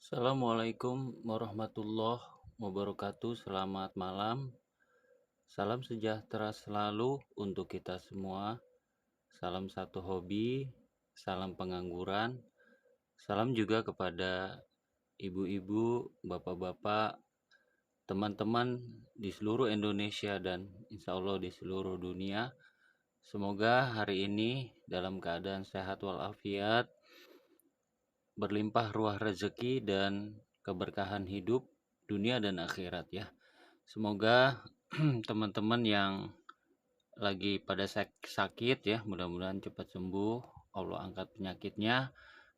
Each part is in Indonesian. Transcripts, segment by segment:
Assalamualaikum warahmatullahi wabarakatuh. Selamat malam. Salam sejahtera selalu untuk kita semua. Salam satu hobi, salam pengangguran. Salam juga kepada ibu-ibu, bapak-bapak, teman-teman di seluruh Indonesia dan insya Allah di seluruh dunia. Semoga hari ini dalam keadaan sehat walafiat, berlimpah ruah rezeki dan keberkahan hidup dunia dan akhirat ya. Semoga teman-teman yang lagi pada sakit ya, mudah-mudahan cepat sembuh, Allah angkat penyakitnya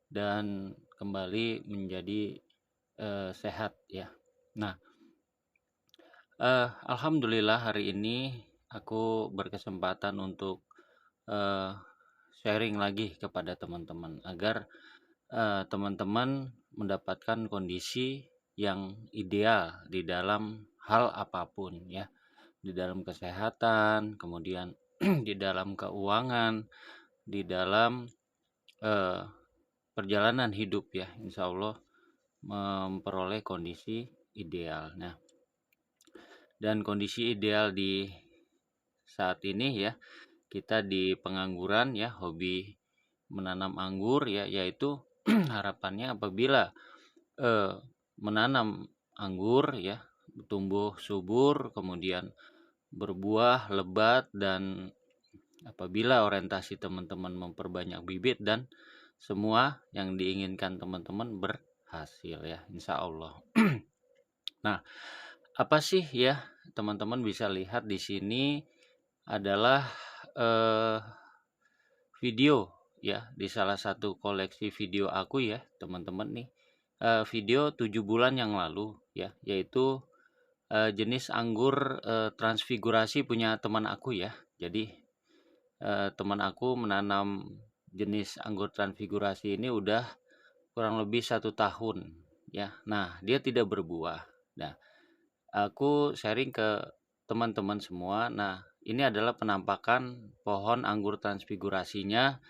dan kembali menjadi sehat ya. Nah, alhamdulillah hari ini aku berkesempatan untuk sharing lagi kepada teman-teman agar teman-teman mendapatkan kondisi yang ideal di dalam hal apapun ya, di dalam kesehatan, kemudian di dalam keuangan, di dalam perjalanan hidup ya, insya Allah memperoleh kondisi ideal. Nah, dan kondisi ideal di saat ini ya, kita di pengangguran ya, hobi menanam anggur ya, yaitu harapannya apabila menanam anggur ya, tumbuh subur, kemudian berbuah lebat, dan apabila orientasi teman-teman memperbanyak bibit dan semua yang diinginkan teman-teman berhasil ya, insya Allah. Nah, apa sih ya, teman-teman bisa lihat di sini adalah video ya, di salah satu koleksi video aku ya teman-teman nih, video 7 bulan yang lalu ya, yaitu jenis anggur transfigurasi punya teman aku ya. Jadi teman aku menanam jenis anggur transfigurasi ini udah kurang lebih 1 tahun ya. Nah, dia tidak berbuah. Nah, aku sharing ke teman-teman semua. Nah, ini adalah penampakan pohon anggur transfigurasinya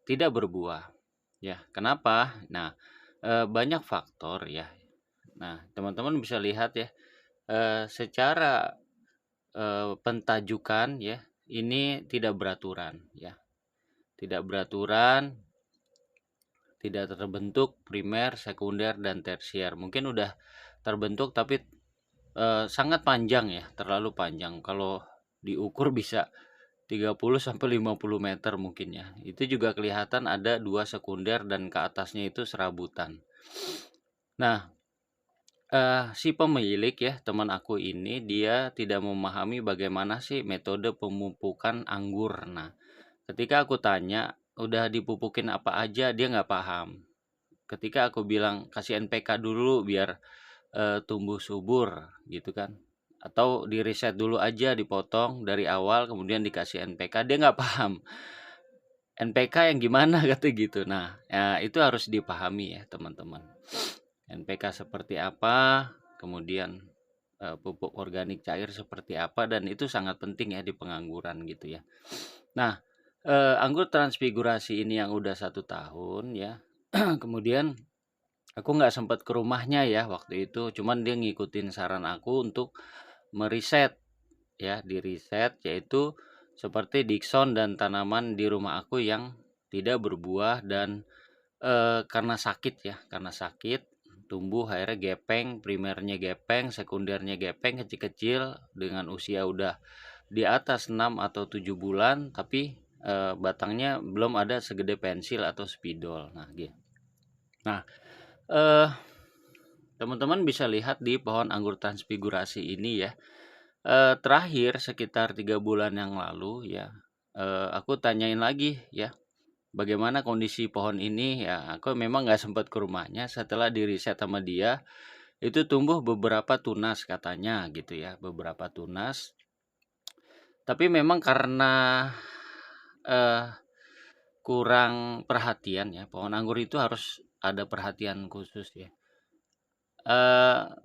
tidak berbuah ya. Kenapa? Nah, banyak faktor ya. Nah, teman-teman bisa lihat ya, secara pentajukan ya, ini tidak beraturan ya, tidak beraturan, tidak terbentuk primer, sekunder, dan tersier. Mungkin udah terbentuk tapi sangat panjang ya, terlalu panjang. Kalau diukur bisa 30-50 meter mungkin ya. Itu juga kelihatan ada 2 sekunder dan ke atasnya itu serabutan. Nah, si pemilik ya, teman aku ini, dia tidak memahami bagaimana sih metode pemupukan anggur. Nah, ketika aku tanya, udah dipupukin apa aja, dia nggak paham. Ketika aku bilang kasih NPK dulu biar tumbuh subur gitu kan, atau di riset dulu aja, dipotong dari awal kemudian dikasih NPK, dia nggak paham. NPK yang gimana kata gitu. Nah, ya, itu harus dipahami ya teman-teman. NPK seperti apa, kemudian pupuk organik cair seperti apa, dan itu sangat penting ya di pengangguran gitu ya. Nah, anggur transfigurasi ini yang udah 1 tahun ya, kemudian aku nggak sempat ke rumahnya ya waktu itu, cuman dia ngikutin saran aku untuk meriset ya, di riset yaitu seperti Dickson dan tanaman di rumah aku yang tidak berbuah dan karena sakit ya, karena sakit tumbuh akhirnya gepeng, primernya gepeng, sekundernya gepeng, kecil-kecil dengan usia udah di atas 6 atau 7 bulan, tapi batangnya belum ada segede pensil atau spidol. Nah, gitu. Nah, eh teman-teman bisa lihat di pohon anggur transfigurasi ini ya. Terakhir sekitar 3 bulan yang lalu ya, aku tanyain lagi ya, bagaimana kondisi pohon ini ya. Aku memang nggak sempat ke rumahnya. Setelah diriset sama dia, itu tumbuh beberapa tunas katanya gitu ya, beberapa tunas. Tapi memang karena eh, kurang perhatian ya, pohon anggur itu harus ada perhatian khusus ya.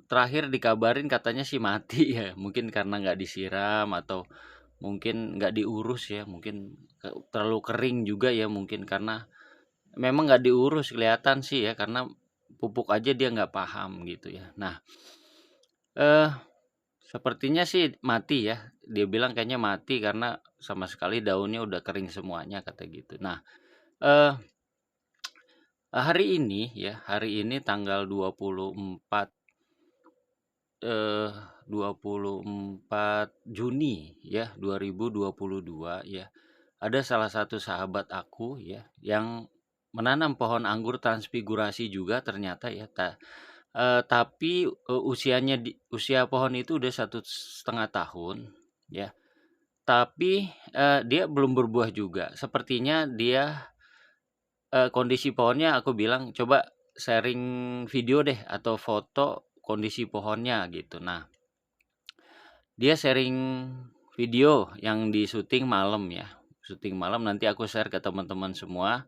Terakhir dikabarin katanya sih mati ya, mungkin karena nggak disiram atau mungkin nggak diurus ya, mungkin terlalu kering juga ya, mungkin karena memang nggak diurus kelihatan sih ya, karena pupuk aja dia nggak paham gitu ya. Nah, eh sepertinya sih mati ya. Dia bilang kayaknya mati karena sama sekali daunnya udah kering semuanya kata gitu. Nah, eh hari ini tanggal 24 eh 24 Juni ya 2022 ya. Ada salah satu sahabat aku ya yang menanam pohon anggur transfigurasi juga ternyata ya. Tapi usia pohon itu udah 1,5 tahun ya. Tapi dia belum berbuah juga. Sepertinya dia kondisi pohonnya aku bilang coba sharing video deh atau foto kondisi pohonnya gitu. Nah, dia sharing video yang di syuting malam ya. Syuting malam nanti aku share ke teman-teman semua.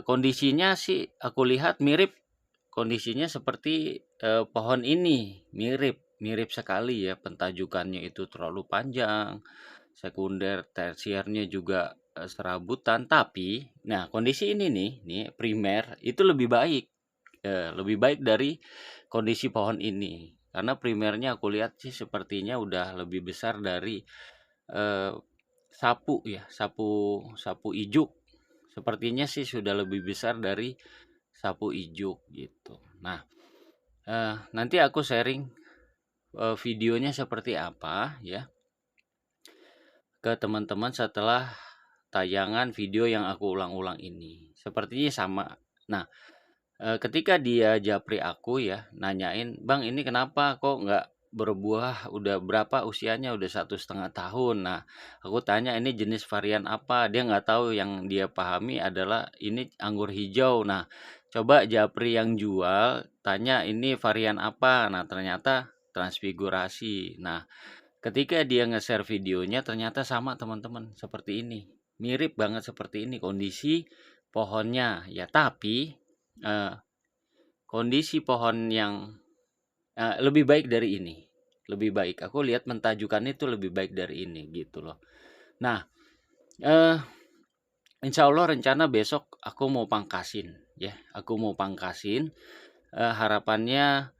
Kondisinya sih aku lihat mirip kondisinya seperti pohon ini, mirip sekali ya, pentajukannya itu terlalu panjang, sekunder tersiernya juga serabutan, tapi nah kondisi ini nih primer itu lebih baik dari kondisi pohon ini. Karena primernya aku lihat sih sepertinya udah lebih besar dari eh, sapu ya, sapu ijuk. Sepertinya sih sudah lebih besar dari sapu ijuk gitu. Nah, nanti aku sharing videonya seperti apa ya ke teman-teman setelah tayangan video yang aku ulang-ulang ini. Sepertinya sama. Nah, ketika dia japri aku ya, nanyain, "Bang, ini kenapa kok nggak berbuah? Udah berapa usianya? Udah 1,5 tahun." Nah, aku tanya ini jenis varian apa? Dia nggak tahu, yang dia pahami adalah ini anggur hijau. Nah, coba japri yang jual, tanya ini varian apa? Nah, ternyata transfigurasi. Nah, ketika dia nge-share videonya ternyata sama teman-teman, seperti ini. Mirip banget seperti ini kondisi pohonnya ya, tapi eh, kondisi pohon yang lebih baik dari ini. Lebih baik. Aku lihat mentajukannya itu lebih baik dari ini gitu loh. Nah, eh insya Allah rencana besok aku mau pangkasin ya. Aku mau pangkasin. Harapannya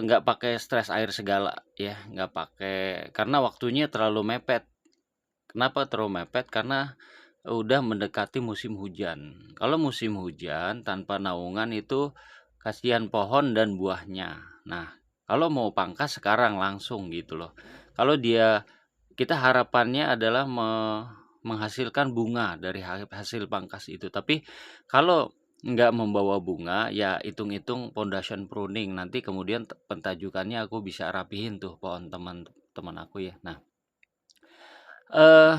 nggak pakai stres air segala ya, nggak pakai, karena waktunya terlalu mepet. Kenapa terlalu mepet? Karena udah mendekati musim hujan. Kalau musim hujan tanpa naungan itu kasihan pohon dan buahnya. Nah, kalau mau pangkas sekarang langsung gitu loh. Kalau kita harapannya adalah menghasilkan bunga dari hasil pangkas itu. Tapi kalau nggak membawa bunga, ya hitung-hitung foundation pruning. Nanti kemudian pentajukannya aku bisa rapihin tuh pohon teman-teman aku ya. Nah, eh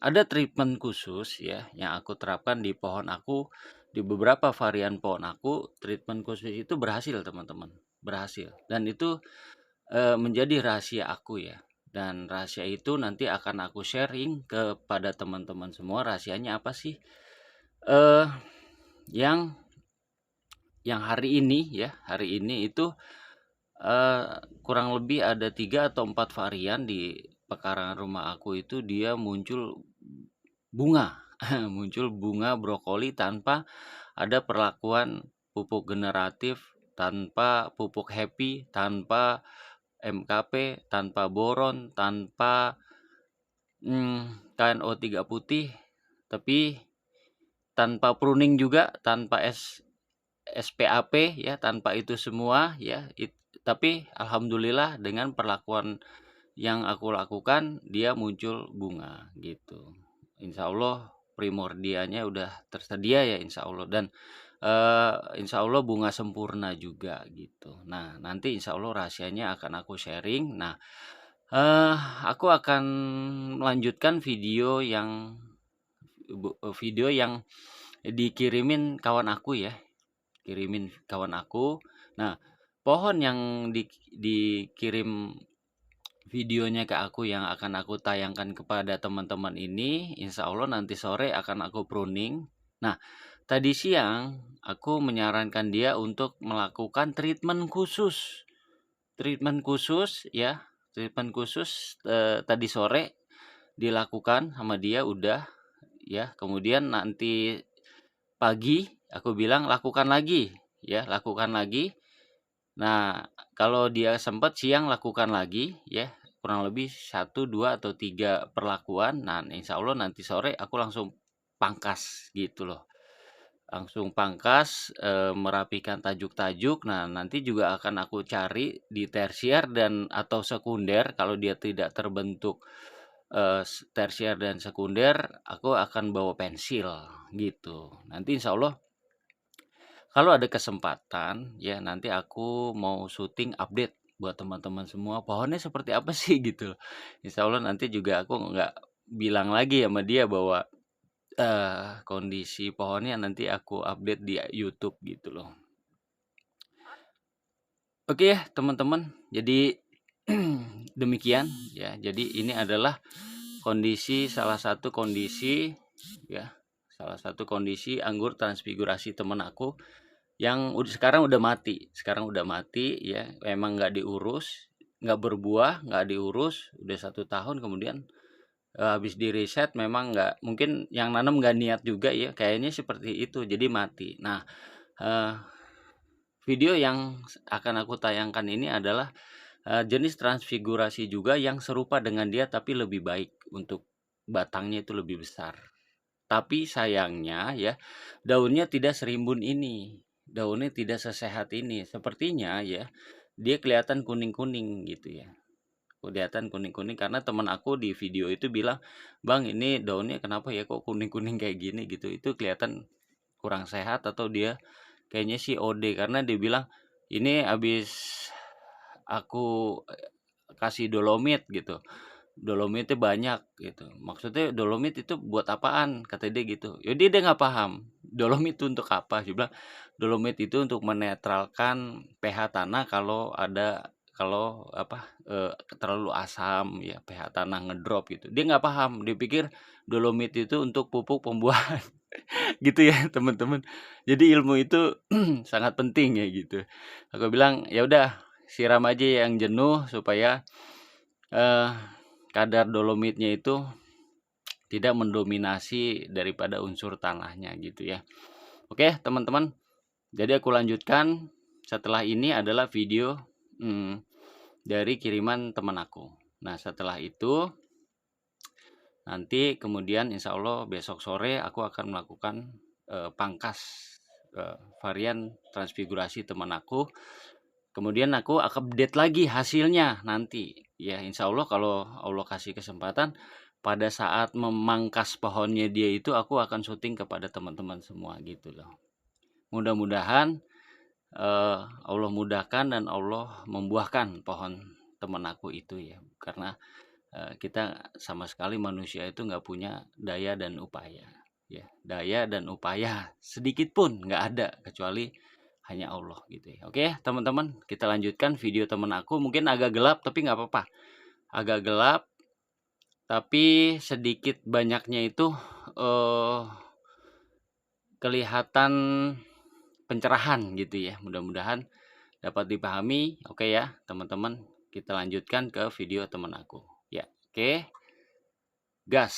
ada treatment khusus ya yang aku terapkan di pohon aku, di beberapa varian pohon aku. Treatment khusus itu berhasil teman-teman, berhasil, dan itu menjadi rahasia aku ya. Dan rahasia itu nanti akan aku sharing kepada teman-teman semua. Rahasianya apa sih? eh yang hari ini itu kurang lebih ada 3 atau 4 varian di pekarangan rumah aku itu dia muncul bunga, muncul bunga brokoli tanpa ada perlakuan pupuk generatif, tanpa pupuk happy, tanpa MKP, tanpa boron, tanpa KNO3 putih, tapi tanpa pruning juga, tanpa SPAP ya, tanpa itu semua ya. Tapi alhamdulillah dengan perlakuan yang aku lakukan dia muncul bunga gitu. Insya Allah primordianya udah tersedia ya insya Allah, dan insya Allah bunga sempurna juga gitu. Nah, nanti insya Allah rahasianya akan aku sharing. Nah, aku akan melanjutkan video yang dikirimin kawan aku ya, kirimin kawan aku. Nah, pohon yang dikirim videonya ke aku yang akan aku tayangkan kepada teman-teman ini, insya Allah nanti sore akan aku pruning. Nah, tadi siang aku menyarankan dia untuk melakukan treatment khusus. Treatment khusus ya, treatment khusus tadi sore dilakukan sama dia udah ya. Kemudian nanti pagi aku bilang lakukan lagi, ya, lakukan lagi. Nah, kalau dia sempat siang lakukan lagi, ya, kurang lebih 1, 2, atau 3 perlakuan. Nah, insya Allah nanti sore aku langsung pangkas gitu loh. Langsung pangkas, merapikan tajuk-tajuk. Nah, nanti juga akan aku cari di tersier dan atau sekunder. Kalau dia tidak terbentuk tersier dan sekunder, aku akan bawa pensil gitu. Nanti insya Allah kalau ada kesempatan ya nanti aku mau syuting update buat teman-teman semua pohonnya seperti apa sih gitu. Insya Allah nanti juga aku nggak bilang lagi sama dia bahwa kondisi pohonnya nanti aku update di YouTube gitu loh. Oke ya teman-teman, jadi demikian ya. Jadi ini adalah salah satu kondisi ya, salah satu kondisi anggur transfigurasi temen aku yang sekarang udah mati ya. Emang nggak diurus, nggak berbuah, nggak diurus, udah 1 tahun. Kemudian habis di riset memang nggak, mungkin yang nanam nggak niat juga ya, kayaknya seperti itu, jadi mati. Nah, eh, video yang akan aku tayangkan ini adalah jenis transfigurasi juga yang serupa dengan dia tapi lebih baik, untuk batangnya itu lebih besar. Tapi sayangnya ya, daunnya tidak serimbun ini, daunnya tidak sesehat ini. Sepertinya ya, dia kelihatan kuning-kuning gitu ya. Kelihatan kuning-kuning karena teman aku di video itu bilang, "Bang, ini daunnya kenapa ya kok kuning-kuning kayak gini?" gitu. Itu kelihatan kurang sehat atau dia kayaknya sih OD, karena dia bilang, "Ini habis aku kasih dolomit gitu. Dolomitnya banyak gitu. Maksudnya dolomit itu buat apaan?" Kata dia gitu. Ya dia nggak paham. Dolomit itu untuk apa? Dia bilang dolomit itu untuk menetralkan pH tanah kalau terlalu asam ya, pH tanah ngedrop gitu. Dia nggak paham. Dia pikir dolomit itu untuk pupuk pembuahan gitu ya teman-teman. Jadi ilmu itu sangat penting ya gitu. Aku bilang ya udah siram aja yang jenuh supaya eh, kadar dolomitnya itu tidak mendominasi daripada unsur tanahnya gitu ya. Oke teman-teman, jadi aku lanjutkan. Setelah ini adalah video dari kiriman teman aku. Nah setelah itu nanti kemudian insya Allah besok sore aku akan melakukan pangkas varian transfigurasi teman aku. Kemudian aku akan update lagi hasilnya nanti. Ya insya Allah kalau Allah kasih kesempatan, pada saat memangkas pohonnya dia itu aku akan syuting kepada teman-teman semua gitu loh. Mudah-mudahan Allah mudahkan dan Allah membuahkan pohon teman aku itu ya. Karena kita sama sekali manusia itu nggak punya daya dan upaya. Ya, daya dan upaya sedikit pun nggak ada kecuali hanya Allah gitu ya. Oke teman-teman, kita lanjutkan video teman aku. Mungkin agak gelap tapi nggak apa-apa. Agak gelap tapi sedikit banyaknya itu kelihatan pencerahan gitu ya. Mudah-mudahan dapat dipahami. Oke ya teman-teman, kita lanjutkan ke video teman aku ya. Oke, gas.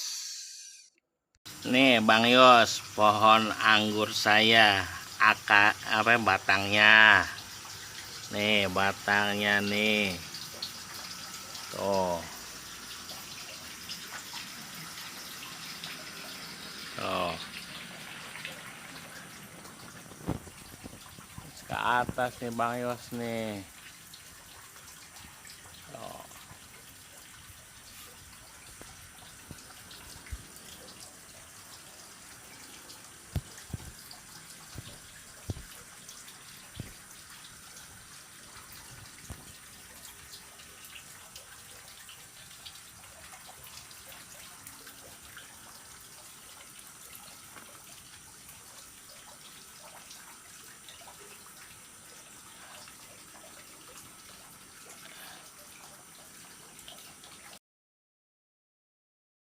Nih Bang Yos, pohon anggur saya batangnya. Nih batangnya nih. Tuh. Tuh. Ke atas nih Bang Yos nih.